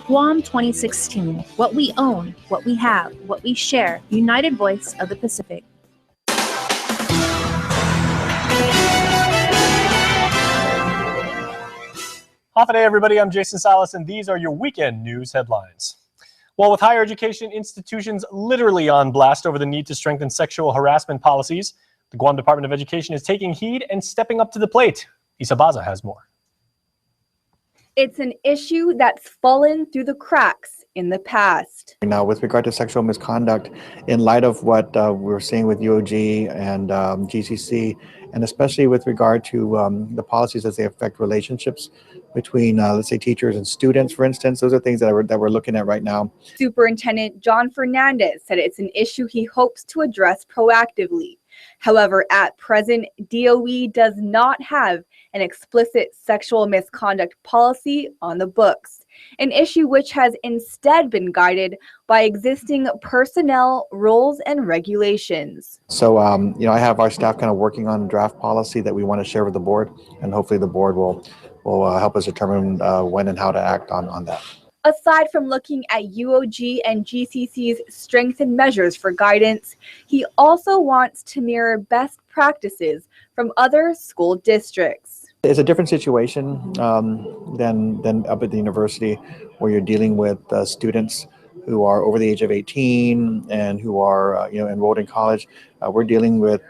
Guam 2016, what we own, what we have, what we share, united voice of the Pacific. Half a day, everybody. I'm Jason Salas, and these are your weekend news headlines. Well, with higher education institutions literally on blast over the need to strengthen sexual harassment policies, the Guam Department of Education is taking heed and stepping up to the plate. Isa Baza has more. It's an issue that's fallen through the cracks in the past. Now, with regard to sexual misconduct, in light of what we're seeing with UOG and GCC, and especially with regard to the policies as they affect relationships between, let's say, teachers and students, for instance, those are things that we're looking at right now. Superintendent John Fernandez said it's an issue he hopes to address proactively. However, at present, DOE does not have an explicit sexual misconduct policy on the books, an issue which has instead been guided by existing personnel rules and regulations. So, I have our staff kind of working on a draft policy that we want to share with the board, and hopefully the board will help us determine when and how to act on that. Aside from looking at UOG and GCC's strengthened measures for guidance, he also wants to mirror best practices from other school districts. It's a different situation than up at the university, where you're dealing with students who are over the age of 18 and who are enrolled in college. We're dealing with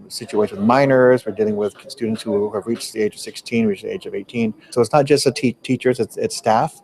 situations with minors. We're dealing with students who have reached the age of 16, reached the age of 18. So it's not just the teachers; it's staff.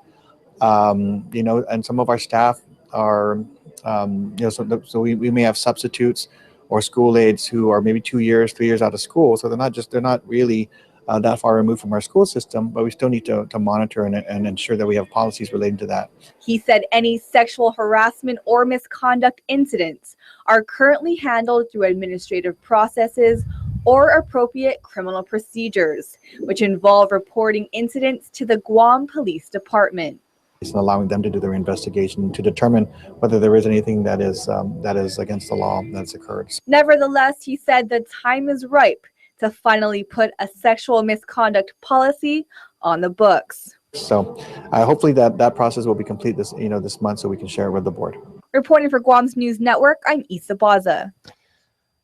And some of our staff are, so we may have substitutes or school aides who are maybe 2 years, 3 years out of school. So they're not really that far removed from our school system, but we still need to monitor and ensure that we have policies relating to that. He said any sexual harassment or misconduct incidents are currently handled through administrative processes or appropriate criminal procedures, which involve reporting incidents to the Guam Police Department. And allowing them to do their investigation to determine whether there is anything that is against the law that's occurred. Nevertheless, he said the time is ripe to finally put a sexual misconduct policy on the books. So hopefully that process will be complete this month, so we can share it with the board. Reporting for Guam's News Network, I'm Isa Baza.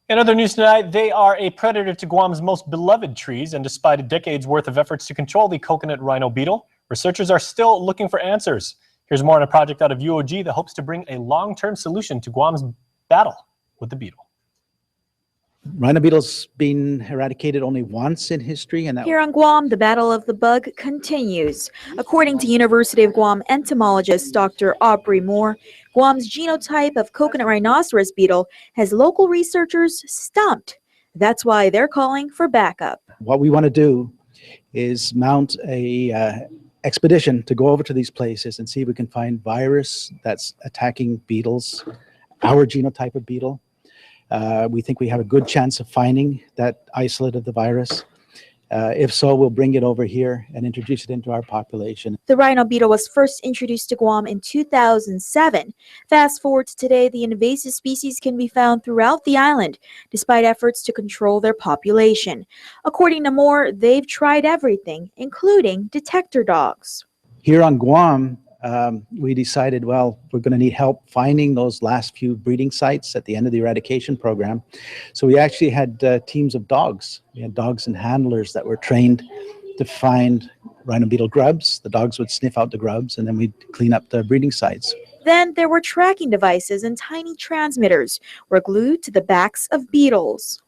In other news tonight, they are a predator to Guam's most beloved trees, and despite a decade's worth of efforts to control the coconut rhino beetle, researchers are still looking for answers. Here's more on a project out of UOG that hopes to bring a long-term solution to Guam's battle with the beetle. Rhino beetle's been eradicated only once in history, and here on Guam, the battle of the bug continues. According to University of Guam entomologist Dr. Aubrey Moore, Guam's genotype of coconut rhinoceros beetle has local researchers stumped. That's why they're calling for backup. What we want to do is mount a expedition to go over to these places and see if we can find virus that's attacking beetles, our genotype of beetle. We think we have a good chance of finding that isolate of the virus. If so, we'll bring it over here and introduce it into our population. The rhino beetle was first introduced to Guam in 2007. Fast forward to today, the invasive species can be found throughout the island, despite efforts to control their population. According to Moore, they've tried everything, including detector dogs. Here on Guam, we decided, well, we're going to need help finding those last few breeding sites at the end of the eradication program. So we actually had teams of dogs. We had dogs and handlers that were trained to find rhino beetle grubs. The dogs would sniff out the grubs, and then we'd clean up the breeding sites. Then there were tracking devices, and tiny transmitters were glued to the backs of beetles.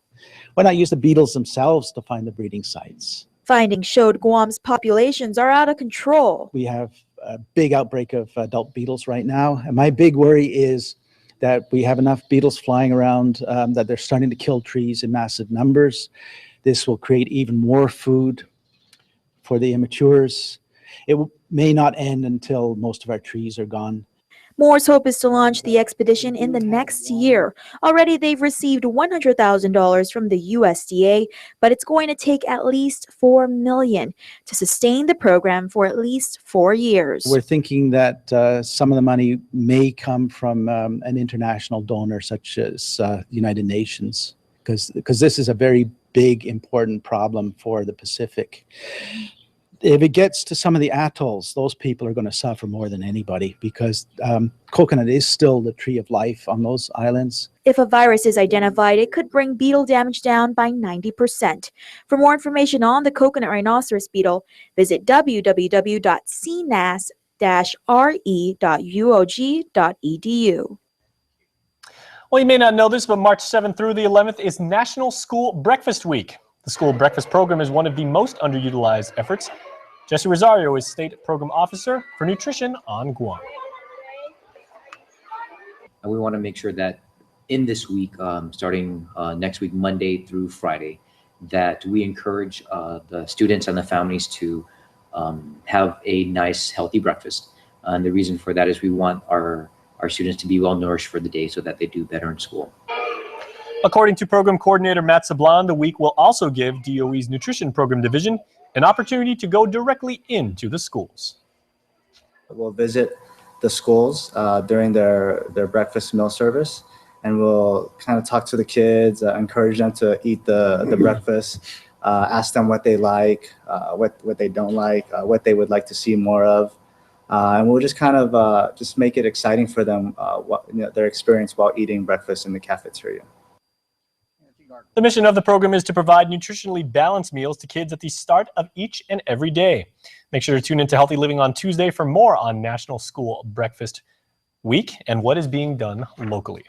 Why not use the beetles themselves to find the breeding sites? Findings showed Guam's populations are out of control. We have a big outbreak of adult beetles right now, and my big worry is that we have enough beetles flying around that they're starting to kill trees in massive numbers. This will create even more food for the immatures. It may not end until most of our trees are gone. Moore's hope is to launch the expedition in the next year. Already they've received $100,000 from the USDA, but it's going to take at least $4 million to sustain the program for at least 4 years. We're thinking that some of the money may come from an international donor such as the United Nations, because this is a very big, important problem for the Pacific. if it gets to some of the atolls, those people are going to suffer more than anybody because coconut is still the tree of life on those islands. If a virus is identified, it could bring beetle damage down by 90%. For more information on the coconut rhinoceros beetle, visit www.cnas-re.uog.edu. Well, you may not know this, but March 7th through the 11th is National School Breakfast Week. The school breakfast program is one of the most underutilized efforts. Jesse Rosario is State Program Officer for Nutrition on Guam. We want to make sure that in this week, starting next week, Monday through Friday, that we encourage the students and the families to have a nice, healthy breakfast. And the reason for that is we want our students to be well nourished for the day so that they do better in school. According to Program Coordinator Matt Sablan, the week will also give DOE's Nutrition Program Division an opportunity to go directly into the schools. We'll visit the schools during their breakfast meal service, and we'll kind of talk to the kids, encourage them to eat the breakfast, ask them what they like, what they don't like, what they would like to see more of. And we'll just kind of just make it exciting for them, their experience while eating breakfast in the cafeteria. The mission of the program is to provide nutritionally balanced meals to kids at the start of each and every day. Make sure to tune into Healthy Living on Tuesday for more on National School Breakfast Week and what is being done locally.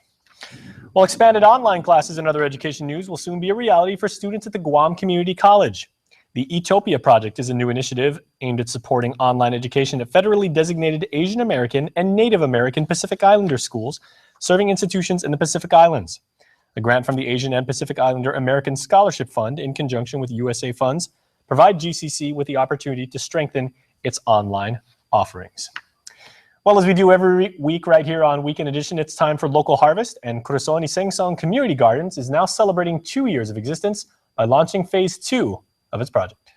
Well, expanded online classes and other education news will soon be a reality for students at the Guam Community College. The Etopia Project is a new initiative aimed at supporting online education at federally designated Asian American and Native American Pacific Islander schools serving institutions in the Pacific Islands. A grant from the Asian and Pacific Islander American Scholarship Fund in conjunction with USA Funds provide GCC with the opportunity to strengthen its online offerings. Well, as we do every week right here on Weekend Edition, it's time for Local Harvest, and Corazon y Sengsong Community Gardens is now celebrating 2 years of existence by launching Phase 2 of its project.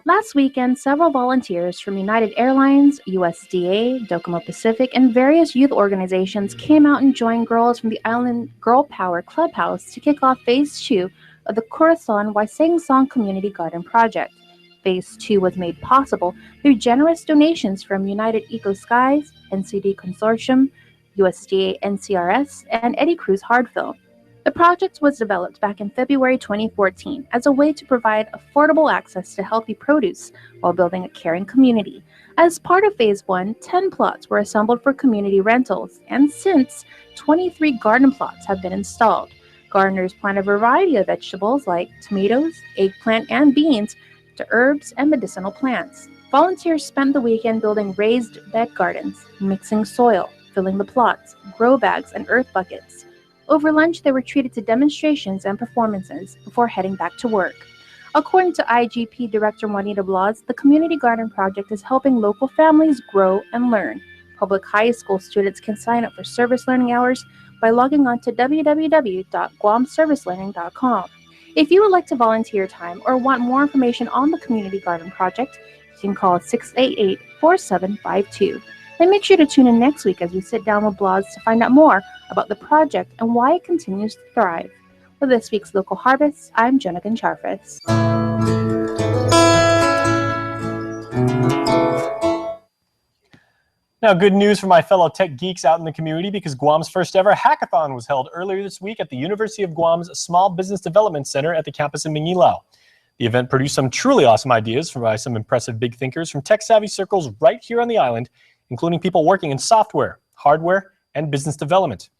Last weekend, several volunteers from United Airlines, USDA, Docomo Pacific, and various youth organizations came out and joined girls from the Island Girl Power Clubhouse to kick off Phase 2 of the Corazon y Sengsong Community Garden Project. Phase 2 was made possible through generous donations from United Eco Skies, NCD Consortium, USDA NCRS, and Eddie Cruz Hardfill. The project was developed back in February 2014 as a way to provide affordable access to healthy produce while building a caring community. As part of Phase 1, 10 plots were assembled for community rentals, and since, 23 garden plots have been installed. Gardeners plant a variety of vegetables like tomatoes, eggplant, and beans, to herbs and medicinal plants. Volunteers spent the weekend building raised bed gardens, mixing soil, filling the plots, grow bags, and earth buckets. Over lunch, they were treated to demonstrations and performances before heading back to work. According to IGP Director Juanita Blas, the Community Garden Project is helping local families grow and learn. Public high school students can sign up for service learning hours by logging on to www.guamservicelearning.com. If you would like to volunteer time or want more information on the Community Garden Project, you can call 688-4752. And make sure to tune in next week as we sit down with Blas to find out more about the project and why it continues to thrive. For this week's Local Harvest, I'm Jonah Goncharfis. Now, good news for my fellow tech geeks out in the community, because Guam's first ever hackathon was held earlier this week at the University of Guam's Small Business Development Center at the campus in Mingilao. The event produced some truly awesome ideas by some impressive big thinkers from tech-savvy circles right here on the island, including people working in software, hardware, and business development.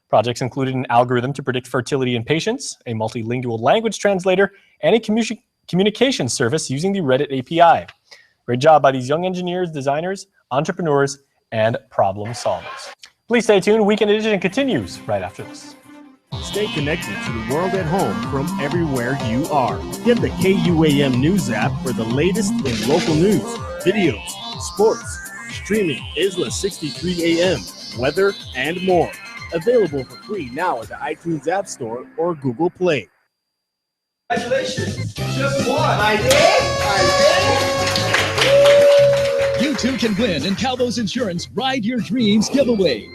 Projects included an algorithm to predict fertility in patients, a multilingual language translator, and a communication service using the Reddit API. Great job by these young engineers, designers, entrepreneurs, and problem solvers. Please stay tuned. Weekend Edition continues right after this. Stay connected to the world at home from everywhere you are. Get the KUAM News app for the latest in local news, videos, sports, streaming Isla 63 AM, weather, and more. Available for free now at the iTunes App Store or Google Play. Congratulations! Just won! I did! You too can win in Calvo's Insurance Ride Your Dreams giveaway.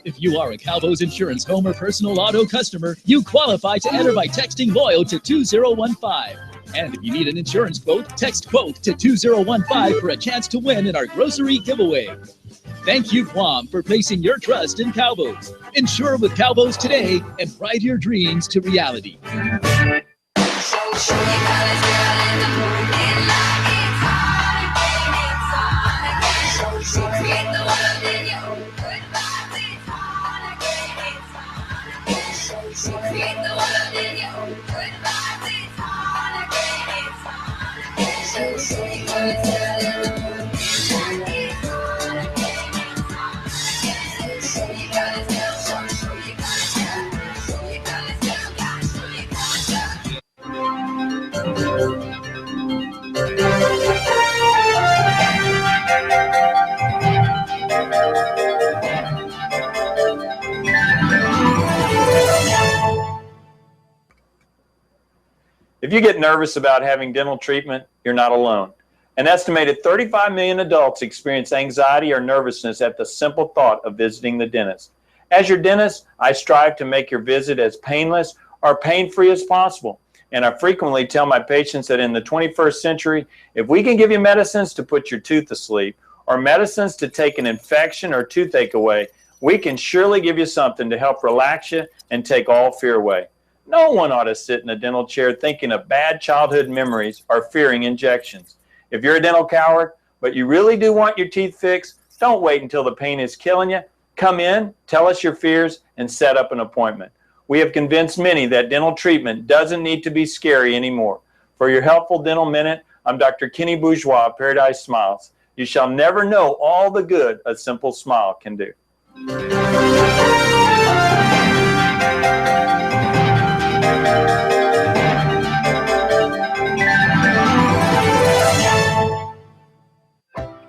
If you are a Calvo's Insurance home or personal auto customer, you qualify to enter by texting LOYAL to 2015. And if you need an insurance quote, text QUOTE to 2015 for a chance to win in our grocery giveaway. Thank you, Guam, for placing your trust in Calvo's. Insure with Calvo's today and ride your dreams to reality. If you get nervous about having dental treatment, you're not alone. An estimated 35 million adults experience anxiety or nervousness at the simple thought of visiting the dentist. As your dentist, I strive to make your visit as painless or pain-free as possible. And I frequently tell my patients that in the 21st century, if we can give you medicines to put your tooth to sleep or medicines to take an infection or toothache away, we can surely give you something to help relax you and take all fear away. No one ought to sit in a dental chair thinking of bad childhood memories or fearing injections. If you're a dental coward, but you really do want your teeth fixed, don't wait until the pain is killing you. Come in, tell us your fears, and set up an appointment. We have convinced many that dental treatment doesn't need to be scary anymore. For your helpful dental minute, I'm Dr. Kenny Bourgeois of Paradise Smiles. You shall never know all the good a simple smile can do.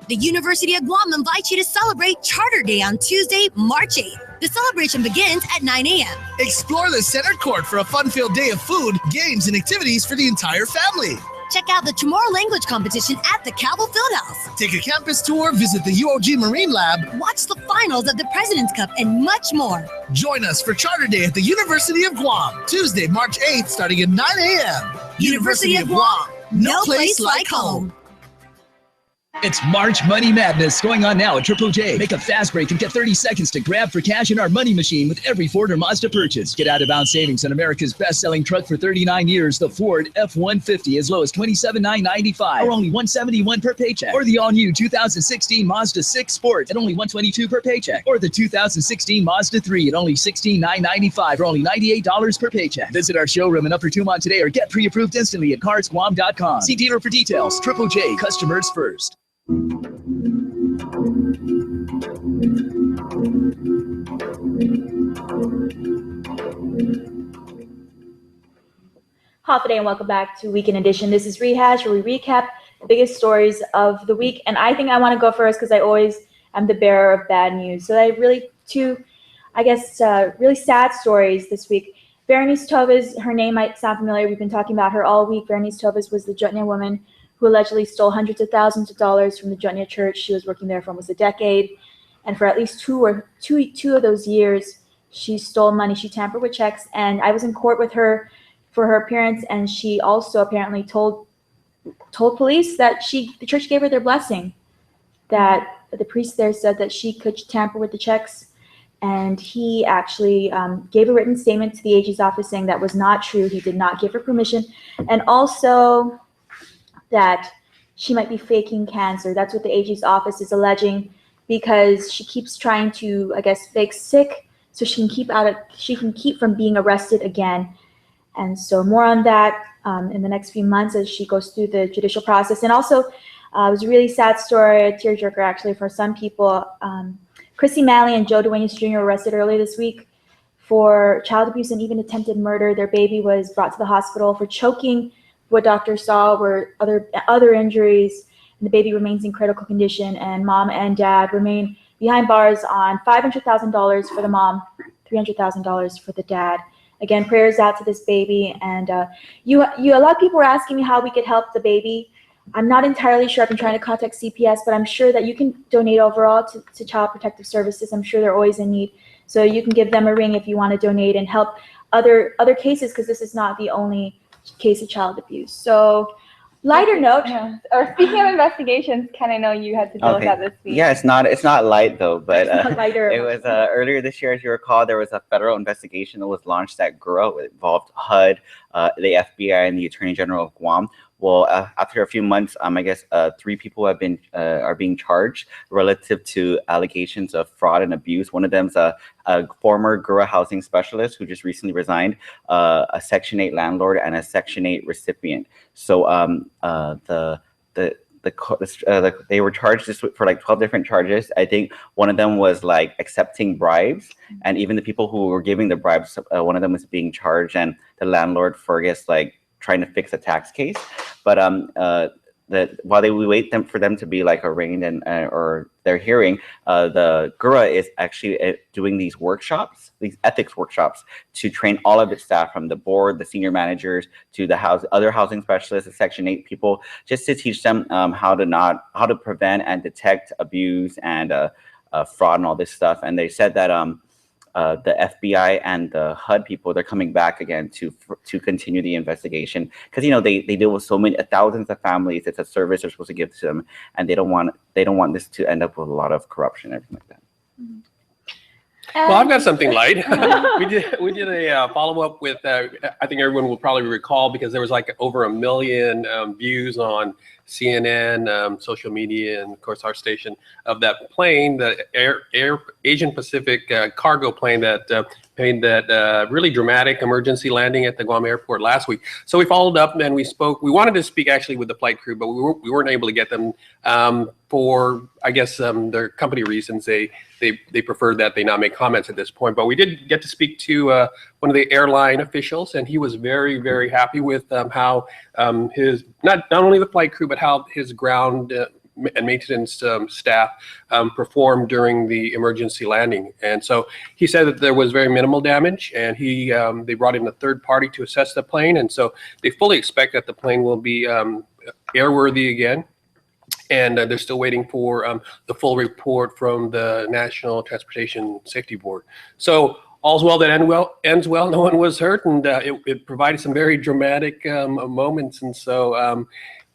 The University of Guam invites you to celebrate Charter Day on Tuesday, March 8th. The celebration begins at 9 a.m. Explore the center court for a fun-filled day of food, games, and activities for the entire family. Check out the Chamorro language competition at the Calvo Fieldhouse. Take a campus tour, visit the UOG Marine Lab, watch the finals of the President's Cup, and much more. Join us for Charter Day at the University of Guam, Tuesday, March 8th, starting at 9 a.m. University of Guam, no place like home. It's March Money Madness going on now at Triple J. Make a fast break and get 30 seconds to grab for cash in our money machine with every Ford or Mazda purchase. Get out-of-bound savings on America's best-selling truck for 39 years, the Ford F-150, as low as $27,995 or only $171 per paycheck. Or the all-new 2016 Mazda 6 Sport at only $122 per paycheck. Or the 2016 Mazda 3 at only $16,995 or only $98 per paycheck. Visit our showroom in Upper Tumon today or get pre-approved instantly at carsguam.com. See dealer for details. Triple J, customers first. Half a day and welcome back to Weekend Edition. This is Rehash, where we recap the biggest stories of the week. And I think I want to go first because I always am the bearer of bad news. So I have really two, really sad stories this week. Berenice Tovas, her name might sound familiar. We've been talking about her all week. Berenice Tovas was the Jutnia woman who allegedly stole hundreds of thousands of dollars from the Jutnia church. She was working there for almost a decade. And for at least two of those years, she stole money. She tampered with checks. And I was in court with her for her appearance. And she also apparently told police that the church gave her their blessing, that the priest there said that she could tamper with the checks. And he actually gave a written statement to the AG's office saying that was not true. He did not give her permission. And also that she might be faking cancer. That's what the AG's office is alleging, because she keeps trying to, fake sick so she can keep from being arrested again. And so more on that in the next few months as she goes through the judicial process. And also, it was a really sad story, a tearjerker actually for some people. Chrissy Manley and Joe Duenas Jr. were arrested earlier this week for child abuse and even attempted murder. Their baby was brought to the hospital for choking. What doctors saw were other injuries, and the baby remains in critical condition. And mom and dad remain behind bars on $500,000 for the mom, $300,000 for the dad. Again, prayers out to this baby. And a lot of people were asking me how we could help the baby. I'm not entirely sure. I've been trying to contact CPS, but I'm sure that you can donate overall to Child Protective Services. I'm sure they're always in need. So you can give them a ring if you want to donate and help other cases, because this is not the only case of child abuse. So lighter note. Or speaking of investigations, Ken, I know you had to deal with that this week. Yeah, it's not light though, but lighter. It was earlier this year, as you recall, there was a federal investigation that was launched at GROW. It involved HUD, the FBI, and the Attorney General of Guam. Well, after a few months, I guess 3 people have been are being charged relative to allegations of fraud and abuse. One of them is a former GROW housing specialist who just recently resigned, a Section 8 landlord, and a Section 8 recipient. So they were charged for like 12 different charges. I think one of them was like accepting bribes, and even the people who were giving the bribes, one of them was being charged, and the landlord for, I guess, like trying to fix a tax case. But while we wait for them to be like arraigned and or their hearing, the GURA is actually doing these workshops, these ethics workshops, to train all of its staff, from the board, the senior managers, to the other housing specialists, the Section 8 people, just to teach them how to prevent and detect abuse and fraud and all this stuff. And they said that the FBI and the HUD people, they're coming back again to continue the investigation, because they deal with so many thousands of families. It's a service they're supposed to give to them, and they don't want this to end up with a lot of corruption and everything like that. Well, I've got something light. we did a follow-up with, I think everyone will probably recall, because there was like over 1 million views on CNN, social media, and of course our station, of that plane, the Asian Pacific cargo plane that made that really dramatic emergency landing at the Guam airport last week. So we followed up and we spoke. We wanted to speak actually with the flight crew, but we weren't able to get them for, I guess, their company reasons. They preferred that they not make comments at this point. But we did get to speak to one of the airline officials, and he was very, very happy with how his not only the flight crew, but how his ground and maintenance staff performed during the emergency landing. And so he said that there was very minimal damage, and they brought in a third party to assess the plane, and so they fully expect that the plane will be airworthy again. And they're still waiting for the full report from the National Transportation Safety Board. So all's well that ends well. No one was hurt, and it provided some very dramatic moments. And so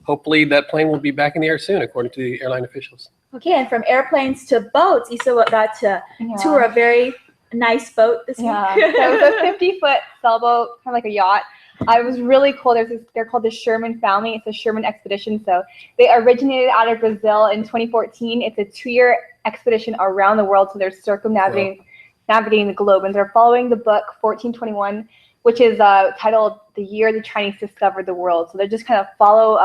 hopefully that plane will be back in the air soon, according to the airline officials. Okay, and from airplanes to boats, Issa got to tour a very nice boat this week. So it was a 50-foot sailboat, kind of like a yacht. It was really cool. They're called the Sherman family. It's a Sherman expedition. So they originated out of Brazil in 2014. It's a 2-year expedition around the world. So they're circumnavigating the globe, and they're following the book 1421, which is titled "The Year the Chinese Discovered the World." So they just kind of follow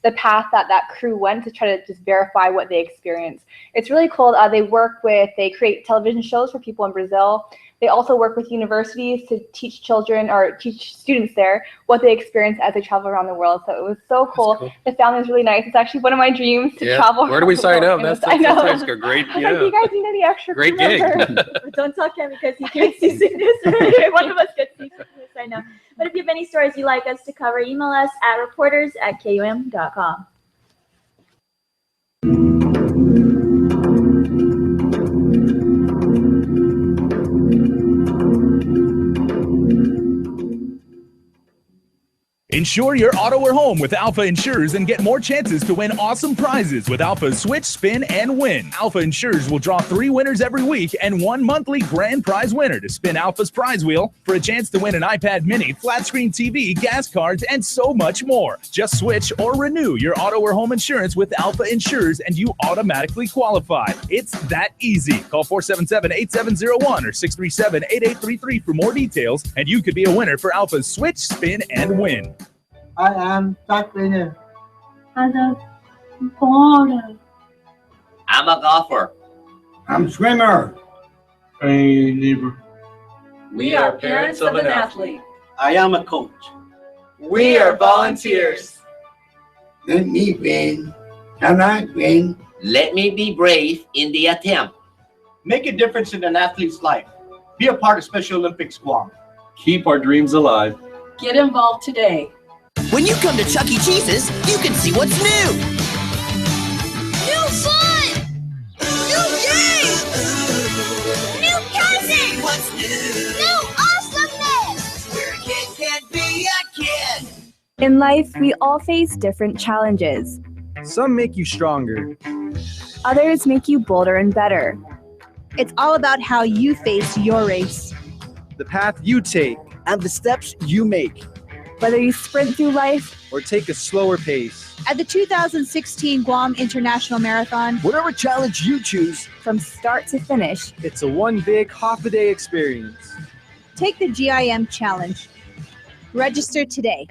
the path that crew went to try to just verify what they experienced. It's really cool. They create television shows for people in Brazil. They also work with universities to teach children or teach students there what they experience as they travel around the world. So it was so cool. The family was really nice. It's actually one of my dreams to travel. Where do we sign up? That's a great, you guys need any extra great gig. Don't tell Ken, because he can't see sickness. One of us gets seasickness, I know. But if you have any stories you'd like us to cover, email us at reporters@KUAM.com. Insure your auto or home with Alpha Insurers and get more chances to win awesome prizes with Alpha's Switch, Spin, and Win. Alpha Insurers will draw 3 winners every week and 1 monthly grand prize winner to spin Alpha's prize wheel for a chance to win an iPad mini, flat screen TV, gas cards, and so much more. Just switch or renew your auto or home insurance with Alpha Insurers and you automatically qualify. It's that easy. Call 477-8701 or 637-8833 for more details, and you could be a winner for Alpha's Switch, Spin, and Win. I am track winner. I'm a baller. I'm a golfer. I'm swimmer. A neighbor. We are parents of an athlete. I am a coach. We are volunteers. Let me win. Can I win? Let me be brave in the attempt. Make a difference in an athlete's life. Be a part of Special Olympics Guam. Keep our dreams alive. Get involved today. When you come to Chuck E. Cheese's, you can see what's new. New fun! New games! New concepts! In life, we all face different challenges. Some make you stronger. Others make you bolder and better. It's all about how you face your race. The path you take. And the steps you make. Whether you sprint through life or take a slower pace. At the 2016 Guam International Marathon, whatever challenge you choose, from start to finish, it's a one big half-a-day experience. Take the GIM challenge. Register today.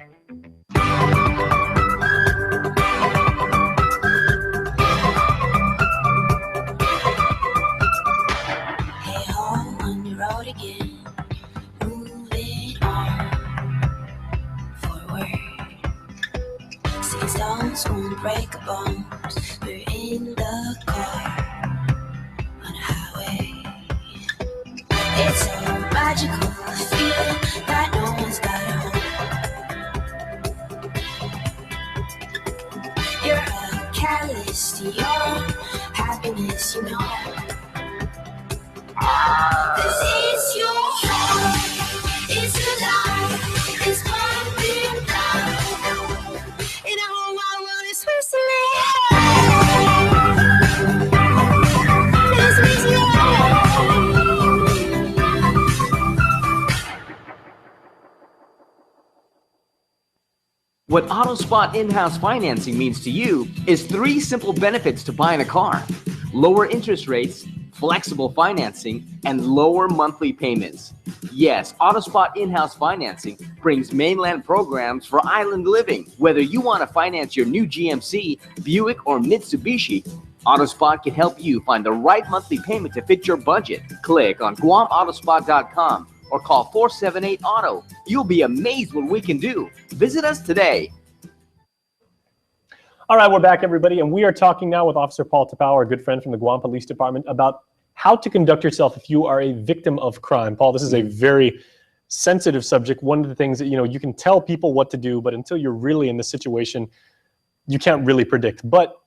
Again, moving on forward. 6 stones won't break a bone. We're in the car on a highway. It's a magical feeling that no one's got home. You're a catalyst to your happiness, you know. This is your heart, it's alive, it's pumping down. In a whole wide world, it's What AutoSpot in-house financing means to you is 3 simple benefits to buying a car: lower interest rates, flexible financing, and lower monthly payments. Yes, AutoSpot in-house financing brings mainland programs for island living. Whether you want to finance your new GMC, Buick, or Mitsubishi, AutoSpot can help you find the right monthly payment to fit your budget. Click on GuamAutospot.com or call 478-AUTO. You'll be amazed what we can do. Visit us today. All right, we're back, everybody, and we are talking now with Officer Paul Tapao, our good friend from the Guam Police Department, about how to conduct yourself if you are a victim of crime. Paul, this is a very sensitive subject. One of the things that, you can tell people what to do, but until you're really in the situation, you can't really predict. But,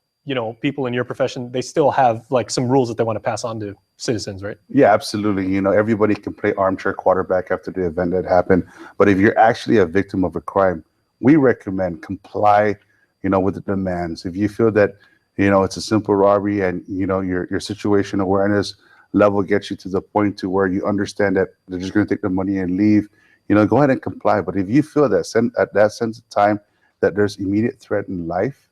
people in your profession, they still have like some rules that they want to pass on to citizens, right? Yeah, absolutely. Everybody can play armchair quarterback after the event that happened. But if you're actually a victim of a crime, we recommend comply with the demands. If you feel that, it's a simple robbery and, your situation awareness level gets you to the point to where you understand that they're just going to take the money and leave, go ahead and comply. But if you feel that at that sense of time that there's immediate threat in life,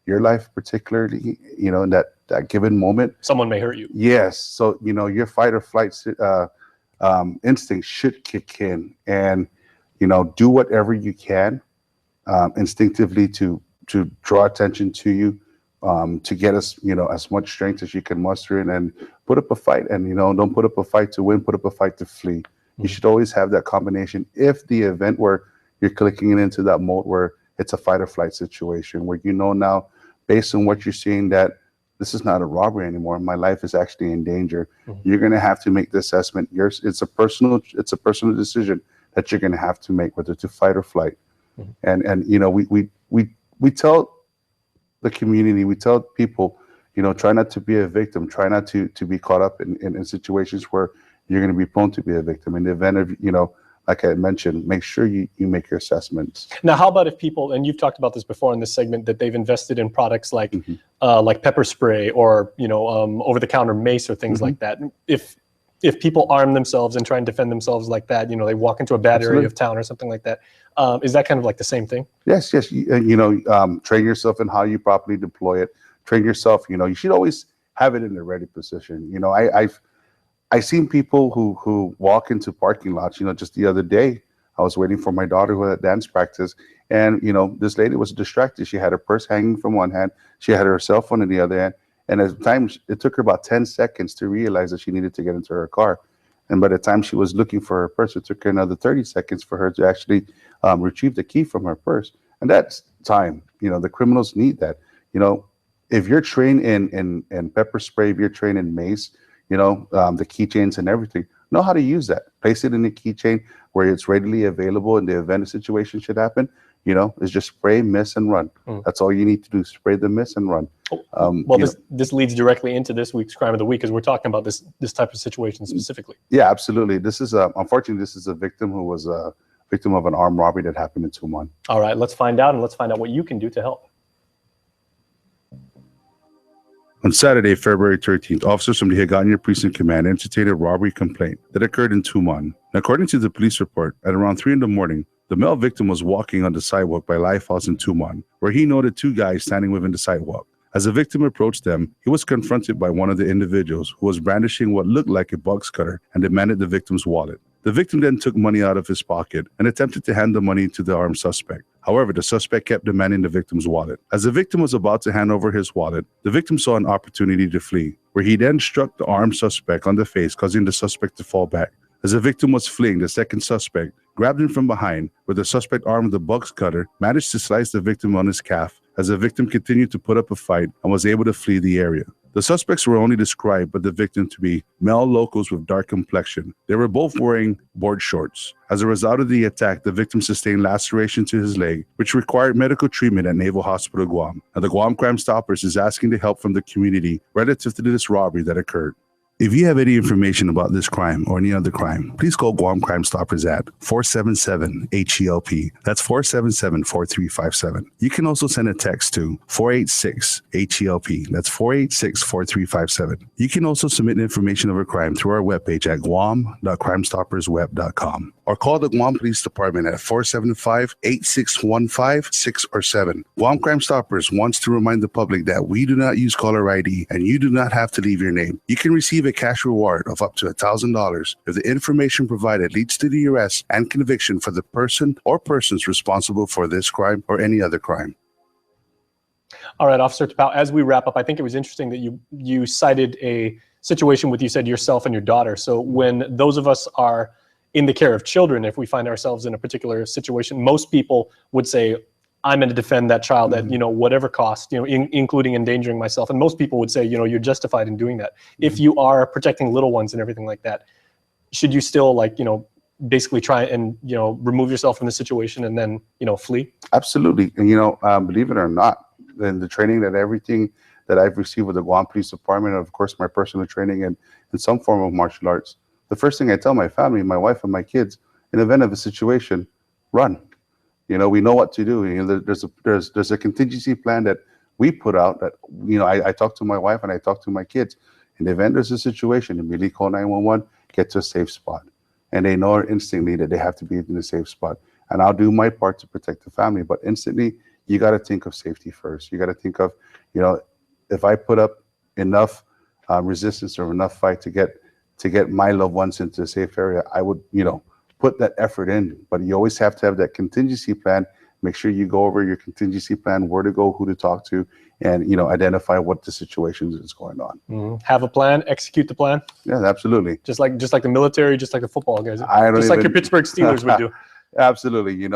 your life particularly, in that given moment, someone may hurt you. Yes. So, your fight or flight instinct should kick in and, do whatever you can instinctively to draw attention to you, to get us, as much strength as you can muster in and put up a fight. And, don't put up a fight to win, put up a fight to flee. Mm-hmm. You should always have that combination. If the event where you're clicking it into that mode where it's a fight or flight situation, where now, based on what you're seeing, that this is not a robbery anymore, my life is actually in danger. Mm-hmm. You're going to have to make the assessment. It's a personal decision that you're going to have to make, whether to fight or flight. Mm-hmm. And we tell the community, we tell people, try not to be a victim, try not to be caught up in situations where you're going to be prone to be a victim. In the event of, like I mentioned, make sure you make your assessments. Now, how about if people, and you've talked about this before in this segment, that they've invested in products like like pepper spray or over-the-counter mace or things like that. If people arm themselves and try and defend themselves like that, they walk into a bad area of town or something like that, is that kind of like the same thing? Yes. Train yourself in how you properly deploy it. Train yourself. You should always have it in a ready position. I've seen people who walk into parking lots. Just the other day, I was waiting for my daughter who had dance practice, and this lady was distracted. She had her purse hanging from one hand, she had her cell phone in the other hand, and at times it took her about 10 seconds to realize that she needed to get into her car. And by the time she was looking for her purse, it took her another 30 seconds for her to actually retrieve the key from her purse. And that's time. The criminals need that. If you're trained in pepper spray, if you're trained in mace, the keychains and everything, know how to use that. Place it in the keychain where it's readily available in the event a situation should happen. Is just spray, miss, and run. That's all you need to do. Spray the miss and run. This leads directly into this week's Crime of the Week, because we're talking about this type of situation specifically. Yeah, absolutely. This is unfortunately, this is a victim who was victim of an armed robbery that happened in Tumon. All right, let's find out, and let's find out what you can do to help. On Saturday, February 13th, officers from the Hagåtña Precinct Command entertained a robbery complaint that occurred in Tumon. According to the police report, at around 3 in the morning, the male victim was walking on the sidewalk by Lifehouse in Tumon, where he noted 2 guys standing within the sidewalk. As the victim approached them, he was confronted by one of the individuals who was brandishing what looked like a box cutter and demanded the victim's wallet. The victim then took money out of his pocket and attempted to hand the money to the armed suspect. However, the suspect kept demanding the victim's wallet. As the victim was about to hand over his wallet, the victim saw an opportunity to flee, where he then struck the armed suspect on the face, causing the suspect to fall back. As the victim was fleeing, the second suspect grabbed him from behind, where the suspect, armed with a box cutter, managed to slice the victim on his calf as the victim continued to put up a fight and was able to flee the area. The suspects were only described by the victim to be male locals with dark complexion. They were both wearing board shorts. As a result of the attack, the victim sustained laceration to his leg, which required medical treatment at Naval Hospital Guam. Now, the Guam Crime Stoppers is asking the help from the community relative to this robbery that occurred. If you have any information about this crime or any other crime, please call Guam Crime Stoppers at 477-HELP. That's 477-4357. You can also send a text to 486-HELP. That's 486-4357. You can also submit information of a crime through our webpage at guam.crimestoppersweb.com or call the Guam Police Department at 475-8615, 6 or 7. Guam Crime Stoppers wants to remind the public that we do not use caller ID and you do not have to leave your name. You can receive a cash reward of up to $1,000 if the information provided leads to the arrest and conviction for the person or persons responsible for this crime or any other crime. All right, Officer Paco, as we wrap up, I think it was interesting that you cited a situation with, you said, yourself and your daughter. So when those of us are in the care of children, if we find ourselves in a particular situation, most people would say, I'm going to defend that child at, whatever cost, including endangering myself. And most people would say, you're justified in doing that. If you are protecting little ones and everything like that, should you still basically try and, remove yourself from the situation and then, flee? Absolutely. And, believe it or not, then the training everything that I've received with the Guam Police Department, and of course, my personal training in some form of martial arts, the first thing I tell my family, my wife and my kids, in the event of a situation, run. We know what to do. There's a contingency plan that we put out that, I talk to my wife and I talk to my kids. In the event there's a situation, immediately call 911, get to a safe spot. And they know instantly that they have to be in a safe spot. And I'll do my part to protect the family. But instantly, you got to think of safety first. You got to think of, if I put up enough resistance or enough fight to get my loved ones into a safe area, I would, put that effort in. But you always have to have that contingency plan. Make sure you go over your contingency plan, where to go, who to talk to, and identify what the situation is going on. Have a plan, execute the plan. Yeah, absolutely. Just like the military, just like the football guys. Just like your Pittsburgh Steelers would do. Absolutely.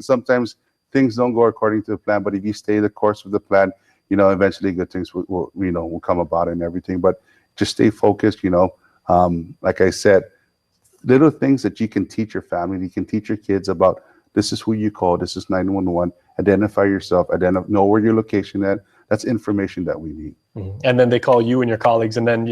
Sometimes things don't go according to the plan, but if you stay the course of the plan, eventually good things will come about and everything. But just stay focused. Like I said, little things that you can teach your family, you can teach your kids about. This is who you call. This is 911. Identify yourself. Know where your location at. That's information that we need. And then they call you and your colleagues, and then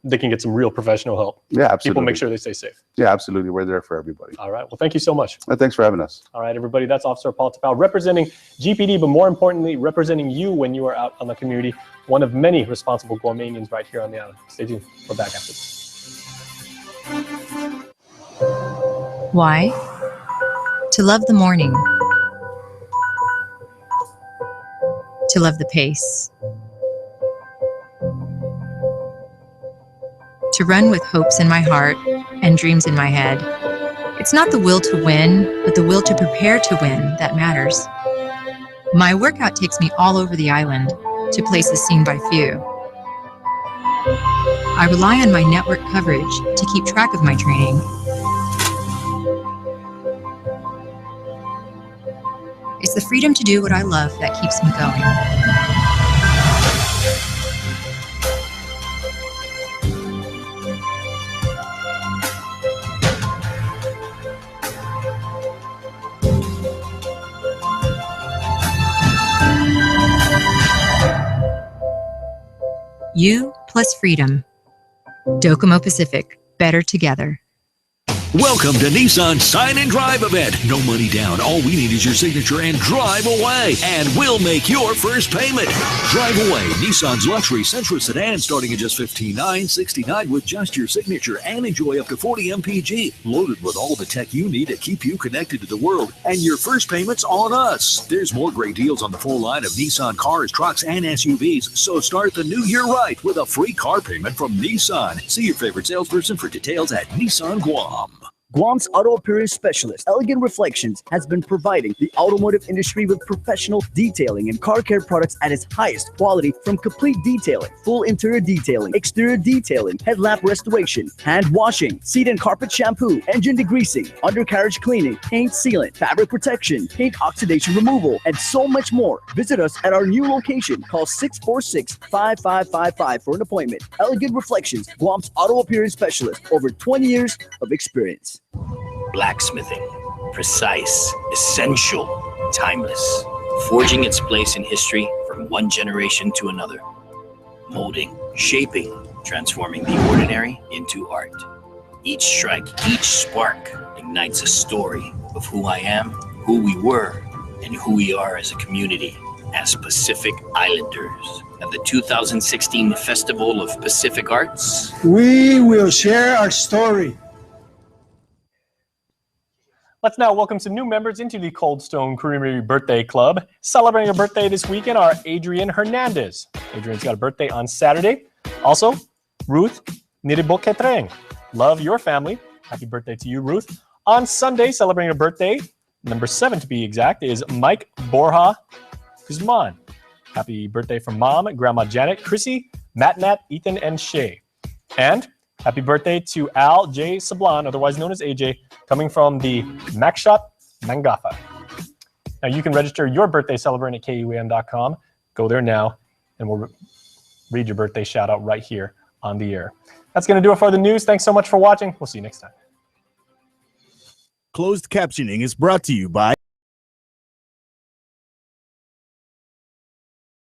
they can get some real professional help. Yeah, absolutely. People make sure they stay safe. Yeah, absolutely. We're there for everybody. All right. Well, thank you so much. Thanks for having us. All right, everybody. That's Officer Paco representing GPD, but more importantly, representing you when you are out on the community. One of many responsible Guamanians right here on the island. Stay tuned. We're back after this. Why? To love the morning. To love the pace. To run with hopes in my heart and dreams in my head. It's not the will to win, but the will to prepare to win that matters. My workout takes me all over the island to places seen by few. I rely on my network coverage to keep track of my training. It's the freedom to do what I love that keeps me going. You plus freedom. Docomo Pacific, better together. Welcome to Nissan's Sign and Drive event. No money down. All we need is your signature and drive away. And we'll make your first payment. Drive away. Nissan's luxury Sentra sedan starting at just $59.69 with just your signature and enjoy up to 40 mpg. Loaded with all the tech you need to keep you connected to the world. And your first payment's on us. There's more great deals on the full line of Nissan cars, trucks, and SUVs. So start the new year right with a free car payment from Nissan. See your favorite salesperson for details at Nissan Guam. Guam's auto appearance specialist, Elegant Reflections, has been providing the automotive industry with professional detailing and car care products at its highest quality, from complete detailing, full interior detailing, exterior detailing, headlamp restoration, hand washing, seat and carpet shampoo, engine degreasing, undercarriage cleaning, paint sealant, fabric protection, paint oxidation removal, and so much more. Visit us at our new location. Call 646-5555 for an appointment. Elegant Reflections, Guam's auto appearance specialist, over 20 years of experience. Blacksmithing, precise, essential, timeless, forging its place in history from one generation to another. Molding, shaping, transforming the ordinary into art. Each strike, each spark ignites a story of who I am, who we were, and who we are as a community, as Pacific Islanders. At the 2016 Festival of Pacific Arts, we will share our story. Let's now welcome some new members into the Cold Stone Creamery Birthday Club. Celebrating a birthday this weekend are Adrian Hernandez. Adrian's got a birthday on Saturday. Also, Ruth Niriboketreng. Love your family. Happy birthday to you, Ruth. On Sunday, celebrating a birthday, number 7 to be exact, is Mike Borja Guzman. Happy birthday from Mom, Grandma Janet, Chrissy, Matt, Ethan, and Shay. And happy birthday to Al J. Sablan, otherwise known as AJ, coming from the Mac Shop, Mangafa. Now you can register your birthday celebrant at KUAM.com. Go there now, and we'll read your birthday shout out right here on the air. That's going to do it for the news. Thanks so much for watching. We'll see you next time. Closed captioning is brought to you by